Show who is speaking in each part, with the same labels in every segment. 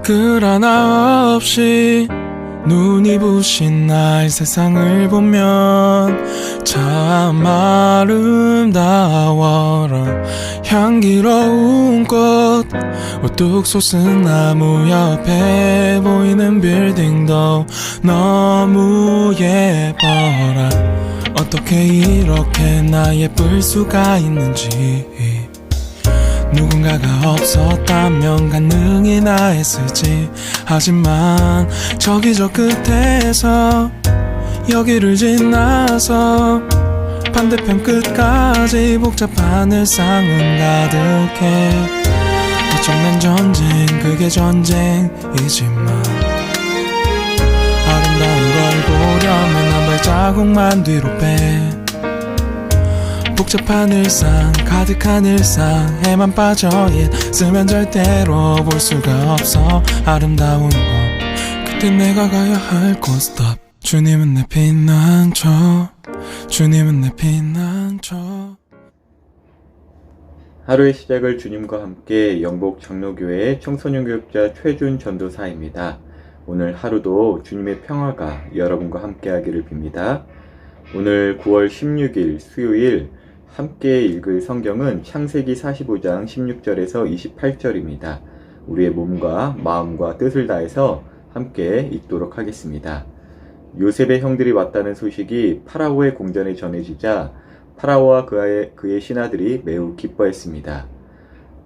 Speaker 1: 글 하나 없이 눈이 부신 나의 세상을 보면 참 아름다워라. 향기로운 꽃 우뚝 솟은 나무 옆에 보이는 빌딩도 너무 예뻐라. 어떻게 이렇게 나 예쁠 수가 있는지 누군가가 없었다면 가능이나 했을지. 하지만 저기 저 끝에서 여기를 지나서 반대편 끝까지 복잡한 일상은 가득해. 어쩌면 전쟁 그게 전쟁이지만 아름다운 걸 보려면 한 발자국만 뒤로 빼. 복잡한 일상 가득한 일상에만 빠져 있으면 절대로 볼 수가 없어 아름다운 것. 그때 내가 가야 할 곳 stop. 주님은 내 피난처, 주님은 내 피난처.
Speaker 2: 하루의 시작을 주님과 함께 영복 장로교회 청소년 교육자 최준 전도사입니다. 오늘 하루도 주님의 평화가 여러분과 함께 하기를 빕니다. 오늘 9월 16일 수요일 함께 읽을 성경은 창세기 45장 16절에서 28절입니다. 우리의 몸과 마음과 뜻을 다해서 함께 읽도록 하겠습니다. 요셉의 형들이 왔다는 소식이 파라오의 궁전에 전해지자 파라오와 그의 신하들이 매우 기뻐했습니다.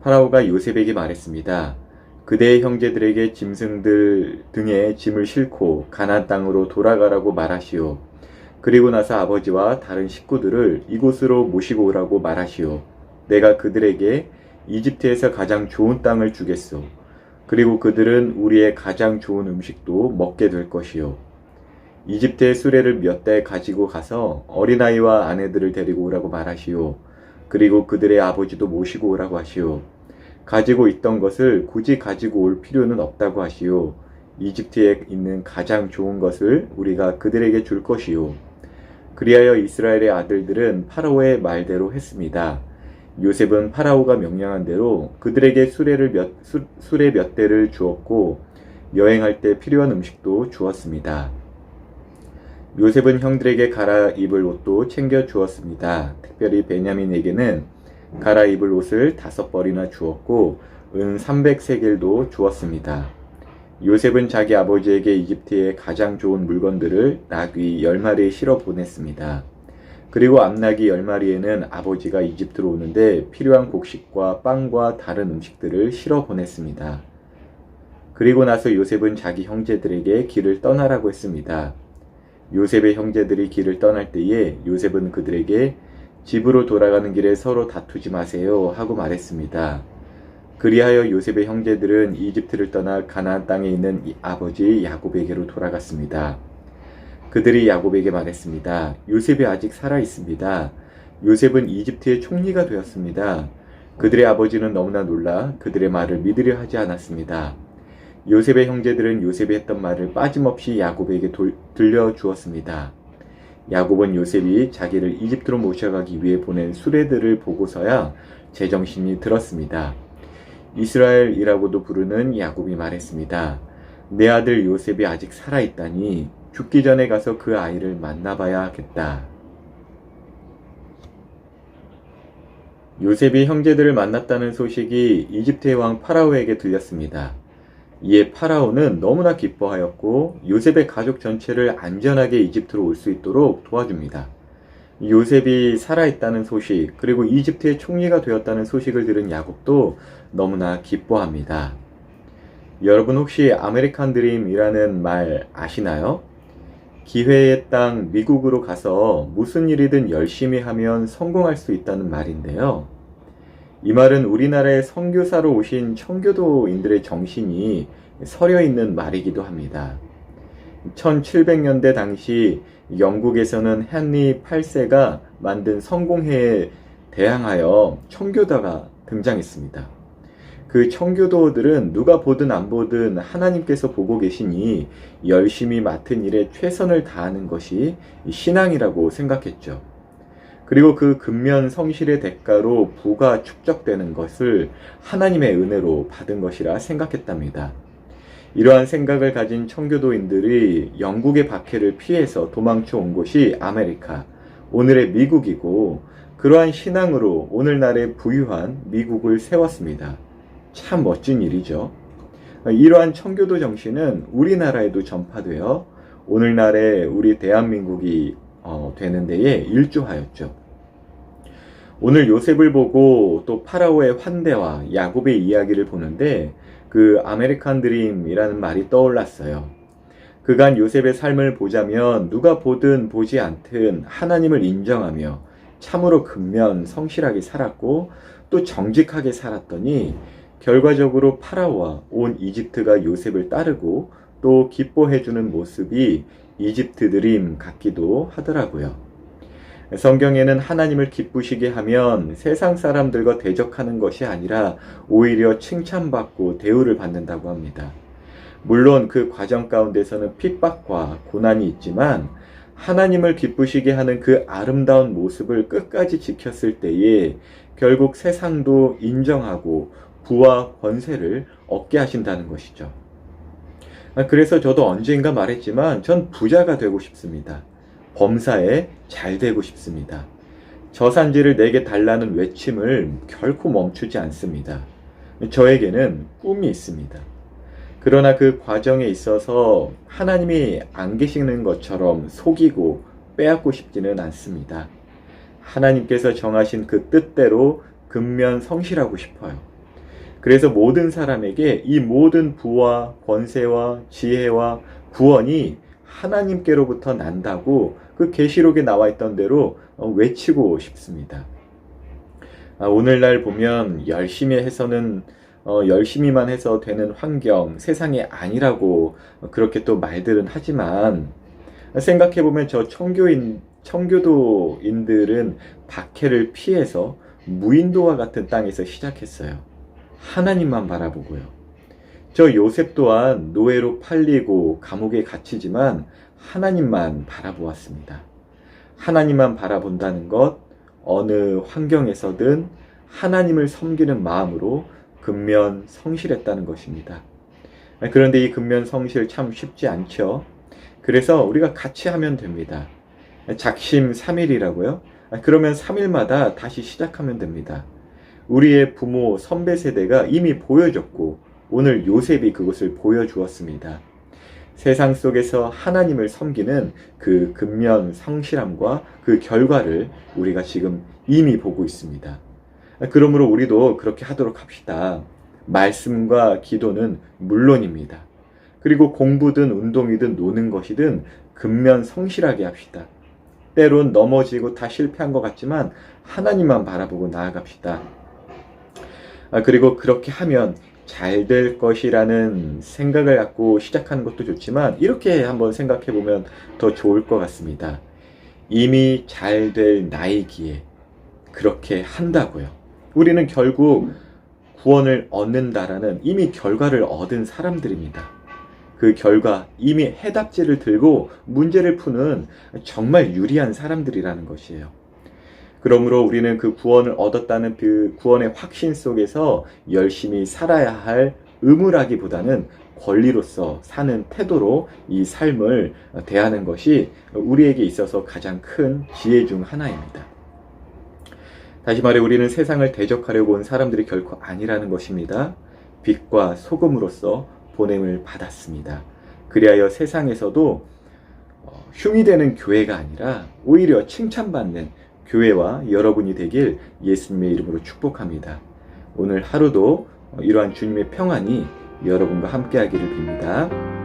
Speaker 2: 파라오가 요셉에게 말했습니다. 그대의 형제들에게 짐승들 등에 짐을 싣고 가나안 땅으로 돌아가라고 말하시오. 그리고 나서 아버지와 다른 식구들을 이곳으로 모시고 오라고 말하시오. 내가 그들에게 이집트에서 가장 좋은 땅을 주겠소. 그리고 그들은 우리의 가장 좋은 음식도 먹게 될 것이오. 이집트의 수레를 몇 대 가지고 가서 어린아이와 아내들을 데리고 오라고 말하시오. 그리고 그들의 아버지도 모시고 오라고 하시오. 가지고 있던 것을 굳이 가지고 올 필요는 없다고 하시오. 이집트에 있는 가장 좋은 것을 우리가 그들에게 줄 것이오. 그리하여 이스라엘의 아들들은 파라오의 말대로 했습니다. 요셉은 파라오가 명령한 대로 그들에게 수레 몇 대를 주었고 여행할 때 필요한 음식도 주었습니다. 요셉은 형들에게 갈아입을 옷도 챙겨 주었습니다. 특별히 베냐민에게는 갈아입을 옷을 5벌이나 주었고 은 300세겔도 주었습니다. 요셉은 자기 아버지에게 이집트의 가장 좋은 물건들을 나귀 10마리에 실어 보냈습니다. 그리고 암나귀 10마리에는 아버지가 이집트로 오는데 필요한 곡식과 빵과 다른 음식들을 실어 보냈습니다. 그리고 나서 요셉은 자기 형제들에게 길을 떠나라고 했습니다. 요셉의 형제들이 길을 떠날 때에 요셉은 그들에게 집으로 돌아가는 길에 서로 다투지 마세요 하고 말했습니다. 그리하여 요셉의 형제들은 이집트를 떠나 가나안 땅에 있는 아버지 야곱에게로 돌아갔습니다. 그들이 야곱에게 말했습니다. 요셉이 아직 살아 있습니다. 요셉은 이집트의 총리가 되었습니다. 그들의 아버지는 너무나 놀라 그들의 말을 믿으려 하지 않았습니다. 요셉의 형제들은 요셉이 했던 말을 빠짐없이 야곱에게 들려주었습니다. 야곱은 요셉이 자기를 이집트로 모셔가기 위해 보낸 수레들을 보고서야 제정신이 들었습니다. 이스라엘이라고도 부르는 야곱이 말했습니다. 내 아들 요셉이 아직 살아있다니 죽기 전에 가서 그 아이를 만나봐야 하겠다. 요셉이 형제들을 만났다는 소식이 이집트의 왕 파라오에게 들렸습니다. 이에 파라오는 너무나 기뻐하였고 요셉의 가족 전체를 안전하게 이집트로 올 수 있도록 도와줍니다. 요셉이 살아있다는 소식, 그리고 이집트의 총리가 되었다는 소식을 들은 야곱도 너무나 기뻐합니다. 여러분 혹시 아메리칸 드림이라는 말 아시나요? 기회의 땅 미국으로 가서 무슨 일이든 열심히 하면 성공할 수 있다는 말인데요. 이 말은 우리나라에 선교사로 오신 청교도인들의 정신이 서려 있는 말이기도 합니다. 1700년대 당시 영국에서는 헨리 8세가 만든 성공회에 대항하여 청교도가 등장했습니다. 그 청교도들은 누가 보든 안 보든 하나님께서 보고 계시니 열심히 맡은 일에 최선을 다하는 것이 신앙이라고 생각했죠. 그리고 그 근면 성실의 대가로 부가 축적되는 것을 하나님의 은혜로 받은 것이라 생각했답니다. 이러한 생각을 가진 청교도인들이 영국의 박해를 피해서 도망쳐 온 곳이 아메리카, 오늘의 미국이고, 그러한 신앙으로 오늘날의 부유한 미국을 세웠습니다. 참 멋진 일이죠. 이러한 청교도 정신은 우리나라에도 전파되어 오늘날의 우리 대한민국이 되는 데에 일조하였죠. 오늘 요셉을 보고 또 파라오의 환대와 야곱의 이야기를 보는데 그 아메리칸 드림이라는 말이 떠올랐어요. 그간 요셉의 삶을 보자면 누가 보든 보지 않든 하나님을 인정하며 참으로 근면 성실하게 살았고 또 정직하게 살았더니 결과적으로 파라오와 온 이집트가 요셉을 따르고 또 기뻐해주는 모습이 이집트 드림 같기도 하더라고요. 성경에는 하나님을 기쁘시게 하면 세상 사람들과 대적하는 것이 아니라 오히려 칭찬받고 대우를 받는다고 합니다. 물론 그 과정 가운데서는 핍박과 고난이 있지만 하나님을 기쁘시게 하는 그 아름다운 모습을 끝까지 지켰을 때에 결국 세상도 인정하고 부와 권세를 얻게 하신다는 것이죠. 그래서 저도 언젠가 말했지만 전 부자가 되고 싶습니다. 범사에 잘 되고 싶습니다. 저산지를 내게 달라는 외침을 결코 멈추지 않습니다. 저에게는 꿈이 있습니다. 그러나 그 과정에 있어서 하나님이 안 계시는 것처럼 속이고 빼앗고 싶지는 않습니다. 하나님께서 정하신 그 뜻대로 근면 성실하고 싶어요. 그래서 모든 사람에게 이 모든 부와 권세와 지혜와 구원이 하나님께로부터 난다고 그 계시록에 나와 있던 대로 외치고 싶습니다. 오늘날 보면 열심히만 해서 되는 환경, 세상이 아니라고 그렇게 또 말들은 하지만 생각해보면 저 청교도인들은 박해를 피해서 무인도와 같은 땅에서 시작했어요. 하나님만 바라보고요. 저 요셉 또한 노예로 팔리고 감옥에 갇히지만 하나님만 바라보았습니다. 하나님만 바라본다는 것, 어느 환경에서든 하나님을 섬기는 마음으로 근면 성실했다는 것입니다. 그런데 이 근면 성실 참 쉽지 않죠. 그래서 우리가 같이 하면 됩니다. 작심 3일이라고요? 그러면 3일마다 다시 시작하면 됩니다. 우리의 부모, 선배 세대가 이미 보여줬고 오늘 요셉이 그것을 보여주었습니다. 세상 속에서 하나님을 섬기는 그 근면 성실함과 그 결과를 우리가 지금 이미 보고 있습니다. 그러므로 우리도 그렇게 하도록 합시다. 말씀과 기도는 물론입니다. 그리고 공부든 운동이든 노는 것이든 근면 성실하게 합시다. 때론 넘어지고 다 실패한 것 같지만 하나님만 바라보고 나아갑시다. 그리고 그렇게 하면 잘 될 것이라는 생각을 갖고 시작하는 것도 좋지만 이렇게 한번 생각해 보면 더 좋을 것 같습니다. 이미 잘 될 나이기에 그렇게 한다고요. 우리는 결국 구원을 얻는다라는 이미 결과를 얻은 사람들입니다. 그 결과, 이미 해답지를 들고 문제를 푸는 정말 유리한 사람들이라는 것이에요. 그러므로 우리는 그 구원을 얻었다는 그 구원의 확신 속에서 열심히 살아야 할 의무라기보다는 권리로서 사는 태도로 이 삶을 대하는 것이 우리에게 있어서 가장 큰 지혜 중 하나입니다. 다시 말해 우리는 세상을 대적하려고 온 사람들이 결코 아니라는 것입니다. 빛과 소금으로서 보냄을 받았습니다. 그리하여 세상에서도 흉이 되는 교회가 아니라 오히려 칭찬받는 교회와 여러분이 되길 예수님의 이름으로 축복합니다. 오늘 하루도 이러한 주님의 평안이 여러분과 함께 하기를 빕니다.